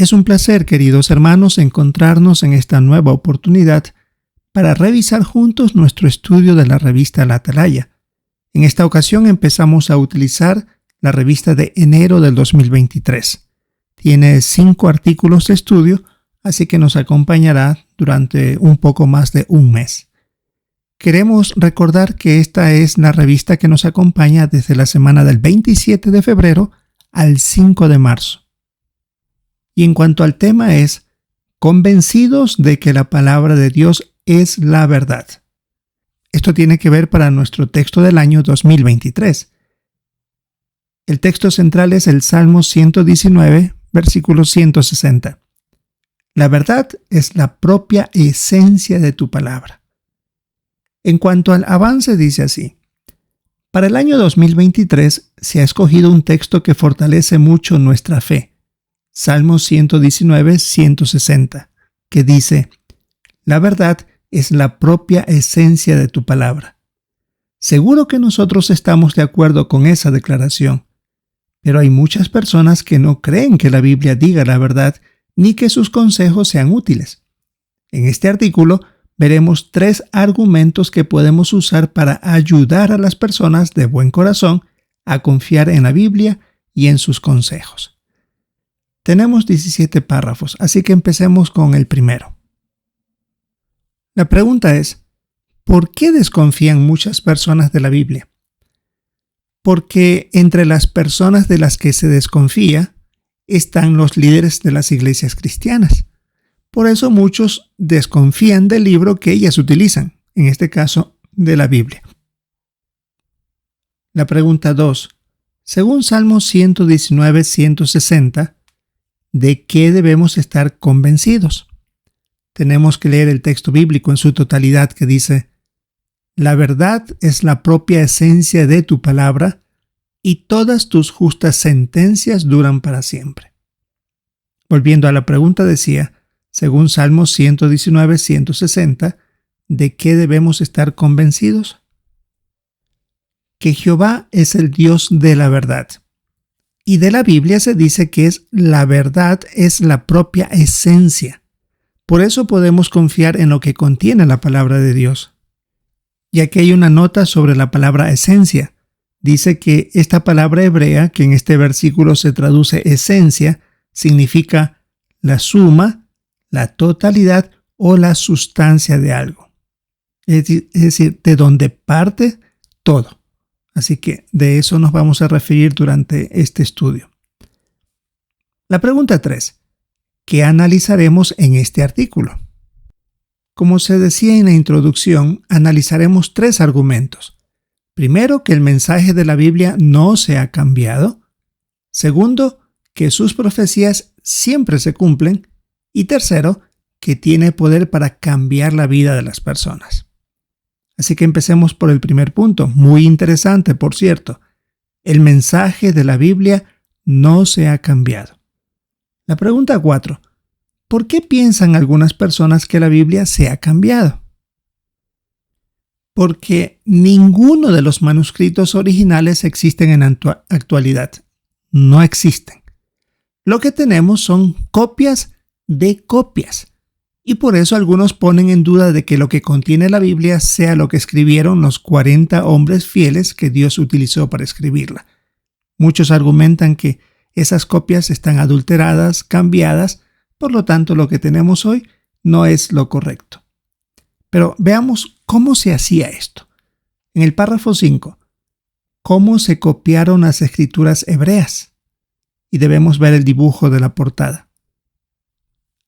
Es un placer, queridos hermanos, encontrarnos en esta nueva oportunidad para revisar juntos nuestro estudio de la revista La Atalaya. En esta ocasión empezamos a utilizar la revista de enero del 2023. Tiene 5 artículos de estudio, así que nos acompañará durante un poco más de un mes. Queremos recordar que esta es la revista que nos acompaña desde la semana del 27 de febrero al 5 de marzo. Y en cuanto al tema es convencidos de que la palabra de Dios es la verdad. Esto tiene que ver para nuestro texto del año 2023. El texto central es el Salmo 119, versículo 160. La verdad es la propia esencia de tu palabra. En cuanto al avance, dice así: para el año 2023 se ha escogido un texto que fortalece mucho nuestra fe. Salmo 119, 160, que dice: la verdad es la propia esencia de tu palabra. Seguro que nosotros estamos de acuerdo con esa declaración, pero hay muchas personas que no creen que la Biblia diga la verdad ni que sus consejos sean útiles. En este artículo veremos 3 argumentos que podemos usar para ayudar a las personas de buen corazón a confiar en la Biblia y en sus consejos. Tenemos 17 párrafos, así que empecemos con el primero. La pregunta es: ¿por qué desconfían muchas personas de la Biblia? Porque entre las personas de las que se desconfía están los líderes de las iglesias cristianas. Por eso muchos desconfían del libro que ellas utilizan, en este caso de la Biblia. La pregunta 2. Según Salmo 119, 160, ¿de qué debemos estar convencidos? Tenemos que leer el texto bíblico en su totalidad, que dice: la verdad es la propia esencia de tu palabra, y todas tus justas sentencias duran para siempre. Volviendo a la pregunta, decía, según Salmo 119, 160, ¿de qué debemos estar convencidos? Que Jehová es el Dios de la verdad. Y de la Biblia se dice que la verdad es la propia esencia. Por eso podemos confiar en lo que contiene la palabra de Dios. Y aquí hay una nota sobre la palabra esencia. Dice que esta palabra hebrea, que en este versículo se traduce esencia, significa la suma, la totalidad o la sustancia de algo. Es decir, de donde parte todo. Así que de eso nos vamos a referir durante este estudio. La pregunta 3. ¿Qué analizaremos en este artículo? Como se decía en la introducción, analizaremos 3 argumentos. Primero, que el mensaje de la Biblia no se ha cambiado. Segundo, que sus profecías siempre se cumplen. Y tercero, que tiene poder para cambiar la vida de las personas. Así que empecemos por el primer punto, muy interesante, por cierto. El mensaje de la Biblia no se ha cambiado. La pregunta 4. ¿Por qué piensan algunas personas que la Biblia se ha cambiado? Porque ninguno de los manuscritos originales existen en actualidad. No existen. Lo que tenemos son copias de copias. Y por eso algunos ponen en duda de que lo que contiene la Biblia sea lo que escribieron los 40 hombres fieles que Dios utilizó para escribirla. Muchos argumentan que esas copias están adulteradas, cambiadas, por lo tanto lo que tenemos hoy no es lo correcto. Pero veamos cómo se hacía esto. En el párrafo 5, ¿cómo se copiaron las escrituras hebreas? Y debemos ver el dibujo de la portada.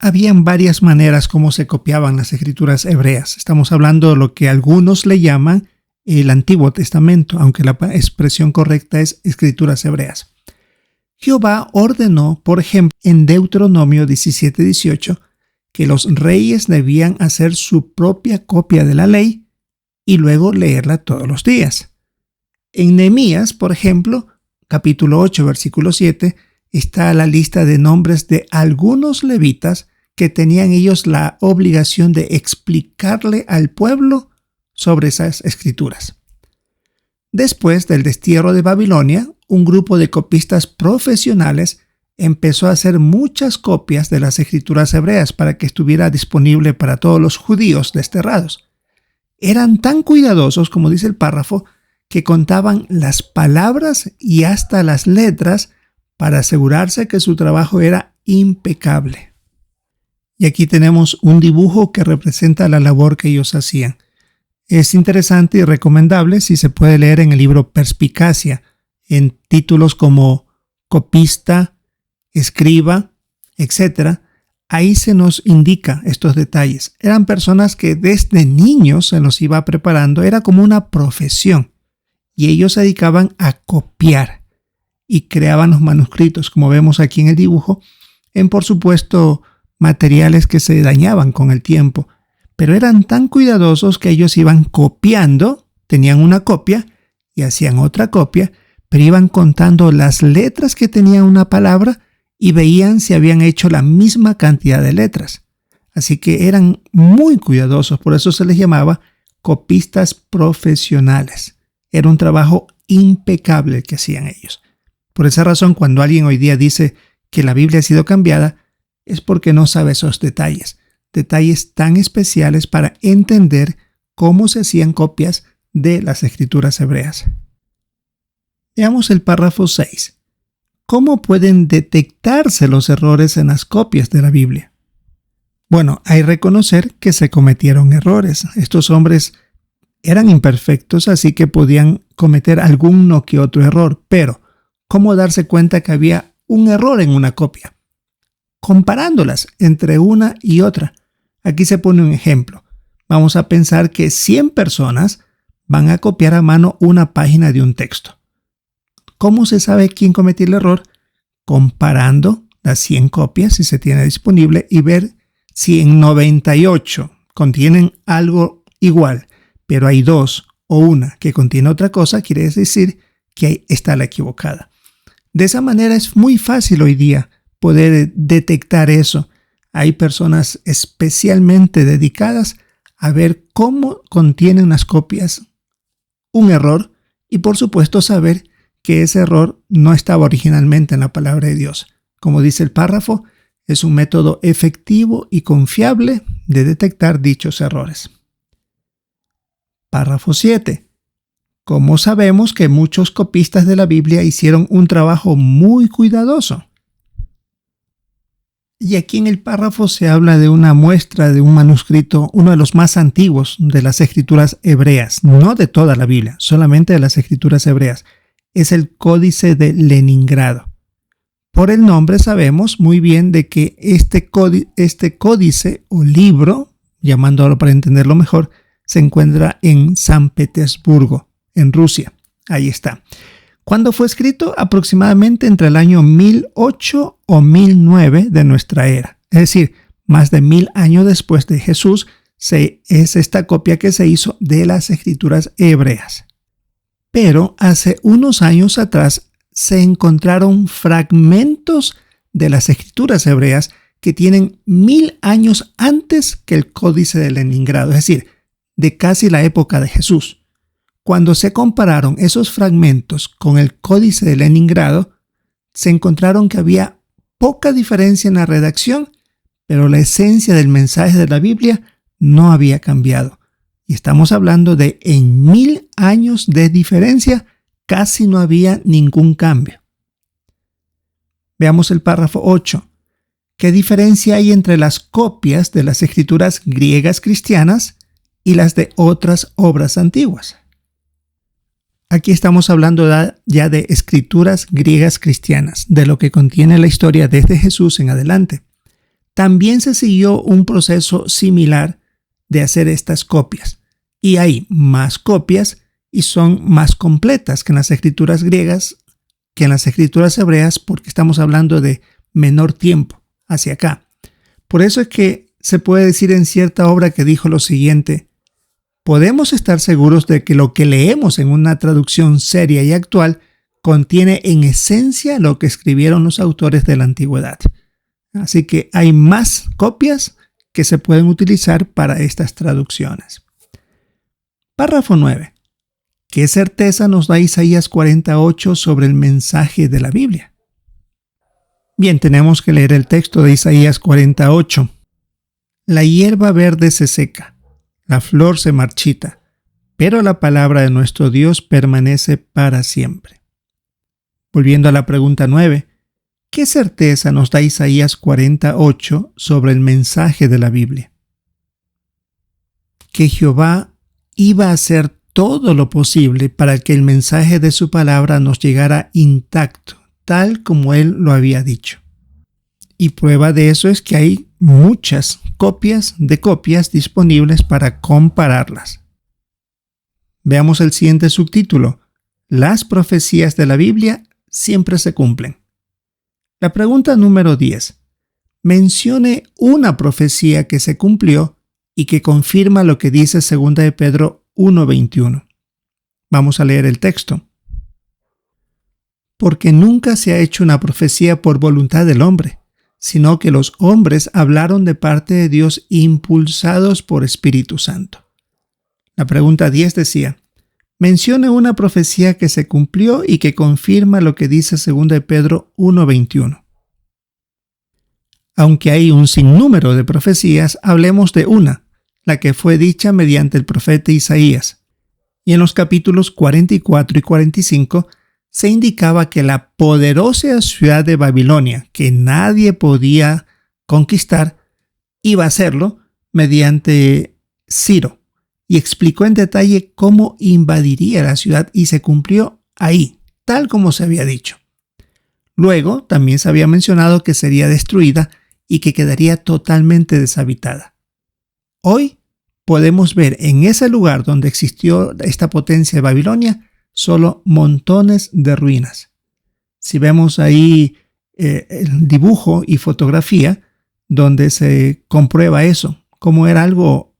Habían varias maneras como se copiaban las escrituras hebreas. Estamos hablando de lo que algunos le llaman el Antiguo Testamento, aunque la expresión correcta es escrituras hebreas. Jehová ordenó, por ejemplo, en Deuteronomio 17:18, que los reyes debían hacer su propia copia de la ley y luego leerla todos los días. En Nehemías, por ejemplo, capítulo 8, versículo 7, está la lista de nombres de algunos levitas que tenían ellos la obligación de explicarle al pueblo sobre esas escrituras. Después del destierro de Babilonia, un grupo de copistas profesionales empezó a hacer muchas copias de las escrituras hebreas para que estuviera disponible para todos los judíos desterrados. Eran tan cuidadosos, como dice el párrafo, que contaban las palabras y hasta las letras para asegurarse que su trabajo era impecable. Y aquí tenemos un dibujo que representa la labor que ellos hacían. Es interesante y recomendable si se puede leer en el libro Perspicacia, en títulos como copista, escriba, etc. Ahí se nos indica estos detalles. Eran personas que desde niños se los iba preparando, era como una profesión. Y ellos se dedicaban a copiar y creaban los manuscritos, como vemos aquí en el dibujo, en por supuesto materiales que se dañaban con el tiempo. Pero eran tan cuidadosos que ellos iban copiando, tenían una copia y hacían otra copia, pero iban contando las letras que tenía una palabra y veían si habían hecho la misma cantidad de letras. Así que eran muy cuidadosos, por eso se les llamaba copistas profesionales. Era un trabajo impecable el que hacían ellos. Por esa razón, cuando alguien hoy día dice que la Biblia ha sido cambiada, es porque no sabe esos detalles tan especiales para entender cómo se hacían copias de las escrituras hebreas. Veamos el párrafo 6. ¿Cómo pueden detectarse los errores en las copias de la Biblia? Bueno, hay que reconocer que se cometieron errores. Estos hombres eran imperfectos, así que podían cometer alguno que otro error. Pero, ¿cómo darse cuenta que había un error en una copia? Comparándolas entre una y otra. Aquí se pone un ejemplo. Vamos a pensar que 100 personas van a copiar a mano una página de un texto. ¿Cómo se sabe quién cometió el error? Comparando las 100 copias, si se tiene disponible, y ver si en 98 contienen algo igual, pero hay 2 o una que contiene otra cosa, quiere decir que ahí está la equivocada. De esa manera es muy fácil hoy día poder detectar eso. Hay personas especialmente dedicadas a ver cómo contienen las copias un error y por supuesto saber que ese error no estaba originalmente en la palabra de Dios. Como dice el párrafo, es un método efectivo y confiable de detectar dichos errores. Párrafo 7. ¿Cómo sabemos que muchos copistas de la Biblia hicieron un trabajo muy cuidadoso? Y aquí en el párrafo se habla de una muestra de un manuscrito, uno de los más antiguos de las escrituras hebreas, no de toda la Biblia, solamente de las escrituras hebreas. Es el Códice de Leningrado. Por el nombre sabemos muy bien de que este códice o libro, llamándolo para entenderlo mejor, se encuentra en San Petersburgo, en Rusia. Ahí está. ¿Cuándo fue escrito? Aproximadamente entre el año 1008 o 1009 de nuestra era. Es decir, más de 1000 años después de Jesús, es esta copia que se hizo de las escrituras hebreas. Pero hace unos años atrás se encontraron fragmentos de las escrituras hebreas que tienen 1000 años antes que el Códice de Leningrado, es decir, de casi la época de Jesús. Cuando se compararon esos fragmentos con el Códice de Leningrado, se encontraron que había poca diferencia en la redacción, pero la esencia del mensaje de la Biblia no había cambiado. Y estamos hablando de en 1000 años de diferencia, casi no había ningún cambio. Veamos el párrafo 8. ¿Qué diferencia hay entre las copias de las escrituras griegas cristianas y las de otras obras antiguas? Aquí estamos hablando ya de escrituras griegas cristianas, de lo que contiene la historia desde Jesús en adelante. También se siguió un proceso similar de hacer estas copias. Y hay más copias y son más completas que en las escrituras griegas, que en las escrituras hebreas, porque estamos hablando de menor tiempo hacia acá. Por eso es que se puede decir en cierta obra que dijo lo siguiente: podemos estar seguros de que lo que leemos en una traducción seria y actual contiene en esencia lo que escribieron los autores de la antigüedad. Así que hay más copias que se pueden utilizar para estas traducciones. Párrafo 9. ¿Qué certeza nos da Isaías 48 sobre el mensaje de la Biblia? Bien, tenemos que leer el texto de Isaías 48. La hierba verde se seca, la flor se marchita, pero la palabra de nuestro Dios permanece para siempre. Volviendo a la pregunta 9, ¿qué certeza nos da Isaías 48 sobre el mensaje de la Biblia? Que Jehová iba a hacer todo lo posible para que el mensaje de su palabra nos llegara intacto, tal como Él lo había dicho. Y prueba de eso es que hay muchas copias de copias disponibles para compararlas. Veamos el siguiente subtítulo. Las profecías de la Biblia siempre se cumplen. La pregunta número 10. Mencione una profecía que se cumplió y que confirma lo que dice 2 de Pedro 1:21. Vamos a leer el texto. Porque nunca se ha hecho una profecía por voluntad del hombre, sino que los hombres hablaron de parte de Dios impulsados por Espíritu Santo. La pregunta 10 decía, mencione una profecía que se cumplió y que confirma lo que dice 2 de Pedro 1:21. Aunque hay un sinnúmero de profecías, hablemos de una, la que fue dicha mediante el profeta Isaías. Y en los capítulos 44 y 45 se indicaba que la poderosa ciudad de Babilonia, que nadie podía conquistar, iba a hacerlo mediante Ciro, y explicó en detalle cómo invadiría la ciudad y se cumplió ahí, tal como se había dicho. Luego también se había mencionado que sería destruida y que quedaría totalmente deshabitada. Hoy podemos ver en ese lugar donde existió esta potencia de Babilonia solo montones de ruinas. Si vemos ahí el dibujo y fotografía donde se comprueba eso, como era algo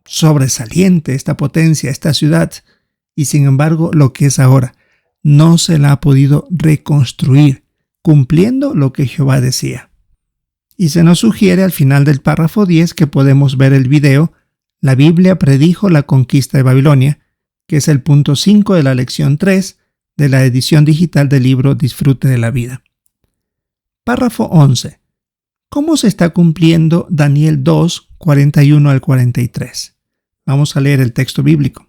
sobresaliente esta potencia, esta ciudad, y sin embargo lo que es ahora, no se la ha podido reconstruir, cumpliendo lo que Jehová decía. Y se nos sugiere al final del párrafo 10 que podemos ver el video La Biblia predijo la conquista de Babilonia, que es el punto 5 de la lección 3 de la edición digital del libro Disfrute de la Vida. Párrafo 11. ¿Cómo se está cumpliendo Daniel 2, 41 al 43? Vamos a leer el texto bíblico.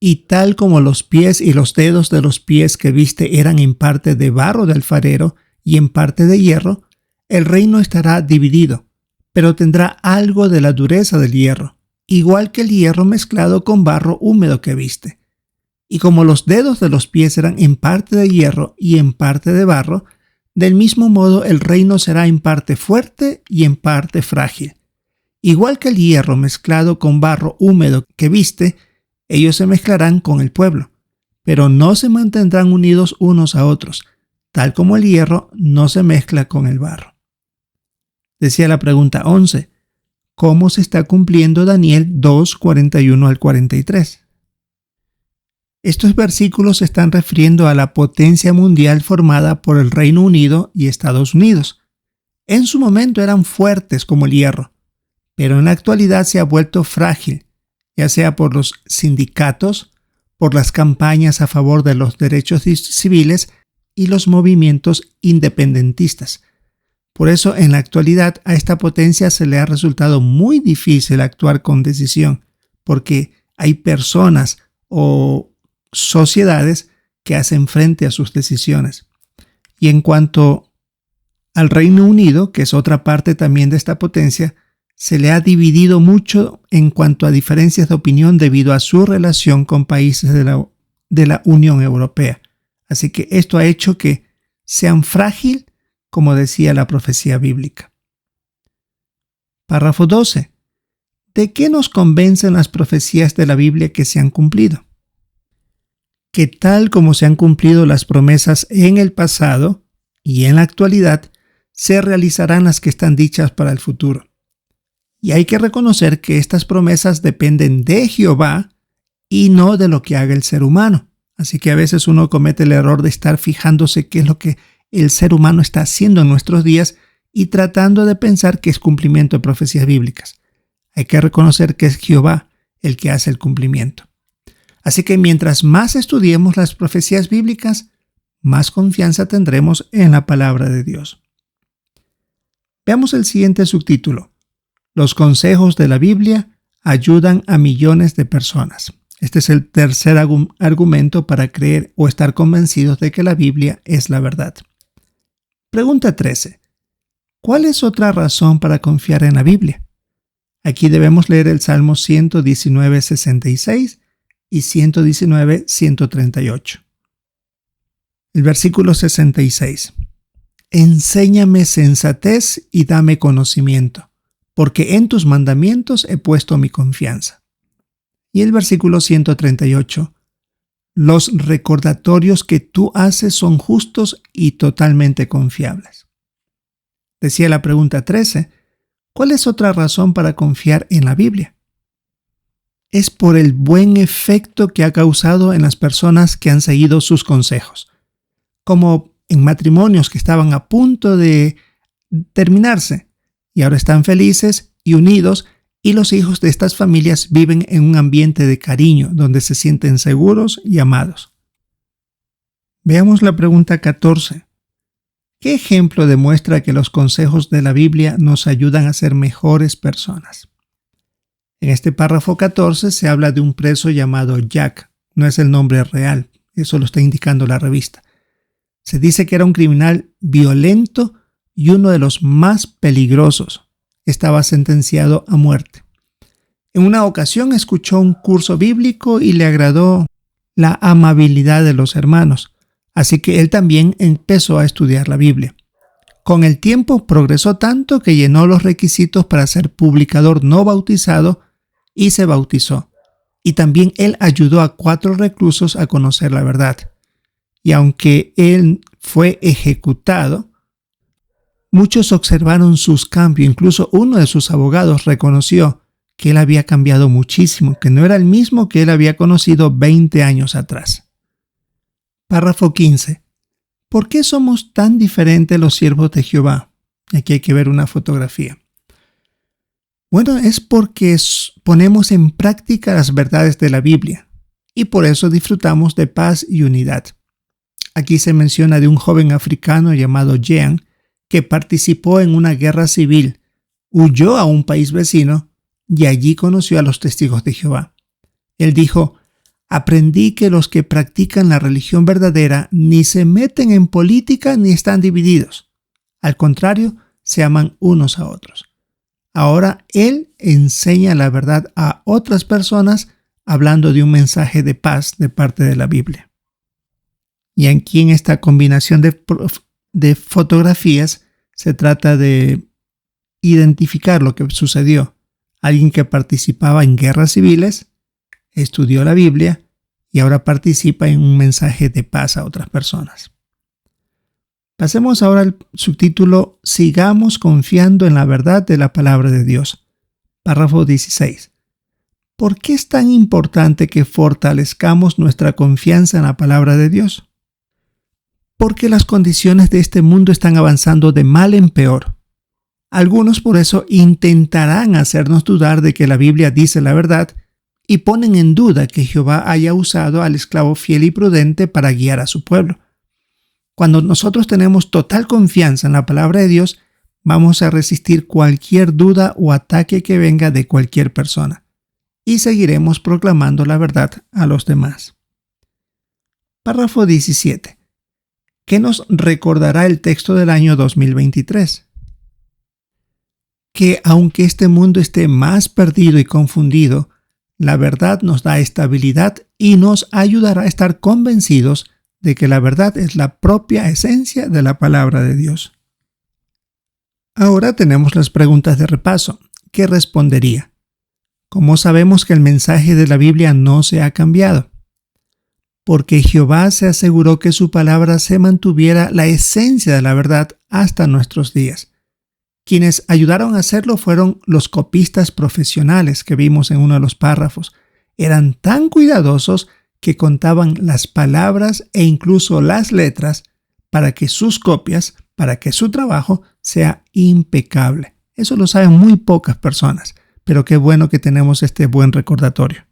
Y tal como los pies y los dedos de los pies que viste eran en parte de barro de alfarero y en parte de hierro, el reino estará dividido, pero tendrá algo de la dureza del hierro, igual que el hierro mezclado con barro húmedo que viste. Y como los dedos de los pies eran en parte de hierro y en parte de barro, del mismo modo el reino será en parte fuerte y en parte frágil. Igual que el hierro mezclado con barro húmedo que viste, ellos se mezclarán con el pueblo, pero no se mantendrán unidos unos a otros, tal como el hierro no se mezcla con el barro. Decía la pregunta 11. ¿Cómo se está cumpliendo Daniel 2, 41 al 43? Estos versículos se están refiriendo a la potencia mundial formada por el Reino Unido y Estados Unidos. En su momento eran fuertes como el hierro, pero en la actualidad se ha vuelto frágil, ya sea por los sindicatos, por las campañas a favor de los derechos civiles y los movimientos independentistas. Por eso, en la actualidad, a esta potencia se le ha resultado muy difícil actuar con decisión, porque hay personas o sociedades que hacen frente a sus decisiones. Y en cuanto al Reino Unido, que es otra parte también de esta potencia, se le ha dividido mucho en cuanto a diferencias de opinión debido a su relación con países de la Unión Europea. Así que esto ha hecho que sean frágiles, como decía la profecía bíblica. Párrafo 12. ¿De qué nos convencen las profecías de la Biblia que se han cumplido? Que tal como se han cumplido las promesas en el pasado y en la actualidad, se realizarán las que están dichas para el futuro. Y hay que reconocer que estas promesas dependen de Jehová y no de lo que haga el ser humano. Así que a veces uno comete el error de estar fijándose qué es lo que el ser humano está haciendo en nuestros días y tratando de pensar que es cumplimiento de profecías bíblicas. Hay que reconocer que es Jehová el que hace el cumplimiento. Así que mientras más estudiemos las profecías bíblicas, más confianza tendremos en la palabra de Dios. Veamos el siguiente subtítulo. Los consejos de la Biblia ayudan a millones de personas. Este es el tercer argumento para creer o estar convencidos de que la Biblia es la verdad. Pregunta 13. ¿Cuál es otra razón para confiar en la Biblia? Aquí debemos leer el Salmo 119:66 y 119:138. El versículo 66. Enséñame sensatez y dame conocimiento, porque en tus mandamientos he puesto mi confianza. Y el versículo 138. Los recordatorios que tú haces son justos y totalmente confiables. Decía la pregunta 13. ¿Cuál es otra razón para confiar en la Biblia? Es por el buen efecto que ha causado en las personas que han seguido sus consejos, como en matrimonios que estaban a punto de terminarse y ahora están felices y unidos, y los hijos de estas familias viven en un ambiente de cariño donde se sienten seguros y amados. Veamos la pregunta 14. ¿Qué ejemplo demuestra que los consejos de la Biblia nos ayudan a ser mejores personas? En este párrafo 14 se habla de un preso llamado Jack. No es el nombre real, eso lo está indicando la revista. Se dice que era un criminal violento y uno de los más peligrosos. Estaba sentenciado a muerte. En una ocasión escuchó un curso bíblico y le agradó la amabilidad de los hermanos, así que él también empezó a estudiar la Biblia. Con el tiempo progresó tanto que llenó los requisitos para ser publicador no bautizado y se bautizó. Y también él ayudó a 4 reclusos a conocer la verdad. Y aunque él fue ejecutado, muchos observaron sus cambios. Incluso uno de sus abogados reconoció que él había cambiado muchísimo, que no era el mismo que él había conocido 20 años atrás. Párrafo 15. ¿Por qué somos tan diferentes los siervos de Jehová? Aquí hay que ver una fotografía. Bueno, es porque ponemos en práctica las verdades de la Biblia y por eso disfrutamos de paz y unidad. Aquí se menciona de un joven africano llamado Jean que participó en una guerra civil, huyó a un país vecino y allí conoció a los testigos de Jehová. Él dijo: aprendí que los que practican la religión verdadera ni se meten en política ni están divididos. Al contrario, se aman unos a otros. Ahora él enseña la verdad a otras personas hablando de un mensaje de paz de parte de la Biblia. Y aquí en esta combinación de fotografías se trata de identificar lo que sucedió. Alguien que participaba en guerras civiles, estudió la Biblia y ahora participa en un mensaje de paz a otras personas. Pasemos ahora al subtítulo Sigamos confiando en la verdad de la palabra de Dios. Párrafo 16. ¿Por qué es tan importante que fortalezcamos nuestra confianza en la palabra de Dios? Porque las condiciones de este mundo están avanzando de mal en peor. Algunos por eso intentarán hacernos dudar de que la Biblia dice la verdad y ponen en duda que Jehová haya usado al esclavo fiel y prudente para guiar a su pueblo. Cuando nosotros tenemos total confianza en la palabra de Dios, vamos a resistir cualquier duda o ataque que venga de cualquier persona y seguiremos proclamando la verdad a los demás. Párrafo 17. ¿Qué nos recordará el texto del año 2023? Que aunque este mundo esté más perdido y confundido, la verdad nos da estabilidad y nos ayudará a estar convencidos de que la verdad es la propia esencia de la palabra de Dios. Ahora tenemos las preguntas de repaso. ¿Qué respondería? ¿Cómo sabemos que el mensaje de la Biblia no se ha cambiado? Porque Jehová se aseguró que su palabra se mantuviera la esencia de la verdad hasta nuestros días. Quienes ayudaron a hacerlo fueron los copistas profesionales que vimos en uno de los párrafos. Eran tan cuidadosos que contaban las palabras e incluso las letras para que sus copias, para que su trabajo sea impecable. Eso lo saben muy pocas personas, pero qué bueno que tenemos este buen recordatorio.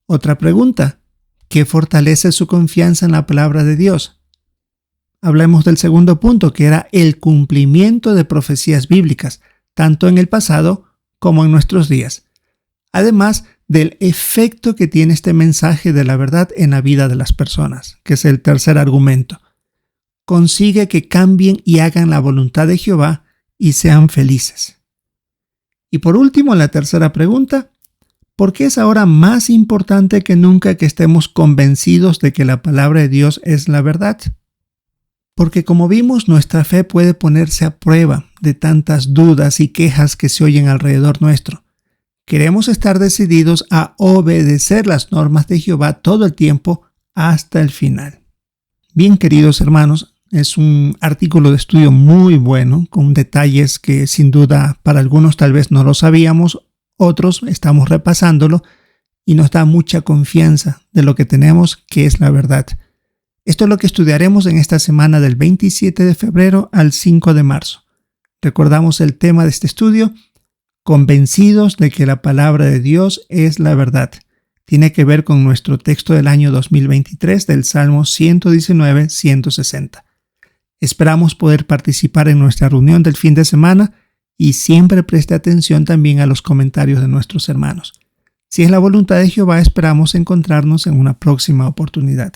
Otra pregunta. ¿Qué fortalece su confianza en la palabra de Dios? hablemos del segundo punto, que era el cumplimiento de profecías bíblicas, tanto en el pasado como en nuestros días. Además del efecto que tiene este mensaje de la verdad en la vida de las personas, que es el tercer argumento. Consigue que cambien y hagan la voluntad de Jehová y sean felices. Y por último, la tercera pregunta, ¿por qué es ahora más importante que nunca que estemos convencidos de que la palabra de Dios es la verdad? Porque como vimos, nuestra fe puede ponerse a prueba de tantas dudas y quejas que se oyen alrededor nuestro. Queremos estar decididos a obedecer las normas de Jehová todo el tiempo hasta el final. Bien, queridos hermanos, es un artículo de estudio muy bueno, con detalles que sin duda para algunos tal vez no lo sabíamos, otros estamos repasándolo y nos da mucha confianza de lo que tenemos, que es la verdad. Esto es lo que estudiaremos en esta semana del 27 de febrero al 5 de marzo. Recordamos el tema de este estudio, convencidos de que la palabra de Dios es la verdad. Tiene que ver con nuestro texto del año 2023 del Salmo 119-160. Esperamos poder participar en nuestra reunión del fin de semana y siempre preste atención también a los comentarios de nuestros hermanos. Si es la voluntad de Jehová, esperamos encontrarnos en una próxima oportunidad.